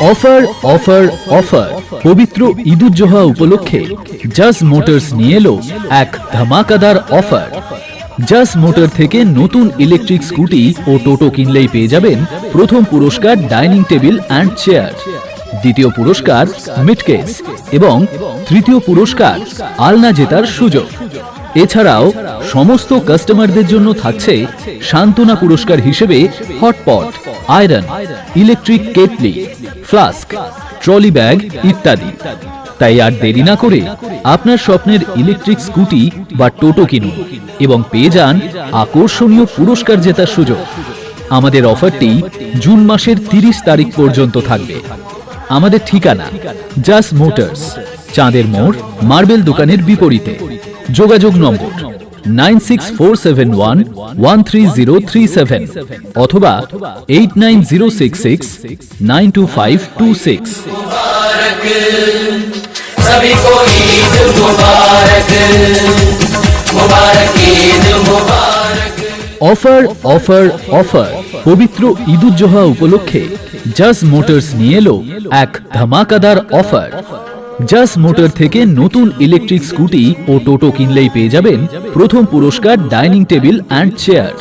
Offer offer offer পবিত্র ঈদুজ্জোহা উপলক্ষে জাজ মোটরস নিয়ে এলো এক ধামাকাদার অফার। জাজ মোটর থেকে নতুন ইলেকট্রিক স্কুটি ও টোটো কিনলেই পেয়ে যাবেন প্রথম পুরস্কার ডাইনিং টেবিল অ্যান্ড চেয়ার, দ্বিতীয় পুরস্কার মিডকেস এবং তৃতীয় পুরস্কার আলনা জেতার সুযোগ। এছাড়াও সমস্ত কাস্টমারদের জন্য থাকছে সান্ত্বনা পুরস্কার হিসেবে hotpot, iron, electric kettle, flask, trolley bag ইত্যাদি। তাই আর দেরি না করে আপনার স্বপ্নের ইলেকট্রিক স্কুটি বা টোটো কিনুন এবং পেয়ে যান আকর্ষণীয় পুরস্কার জেতার সুযোগ। আমাদের অফারটি জুন মাসের 30 তারিখ পর্যন্ত থাকবে। আমাদের ঠিকানা জাজ মোটরস, চাঁদের মোড়, মার্বেল দোকানের বিপরীতে। যোগাযোগ নম্বর 9647113037 অথবা 8906692526। सभी को ईद मुबारक, मुबारक ईद मुबारक। অফার অফার অফার পবিত্র ঈদুজ্জোহা উপলক্ষে জাজ মোটরস নিয়ে এলো এক ধামাকাদার অফার। জাজ মোটর থেকে নতুন ইলেকট্রিক স্কুটি ও টোটো কিনলেই পেয়ে যাবেন প্রথম পুরস্কার ডাইনিং টেবিল অ্যান্ড চেয়ার।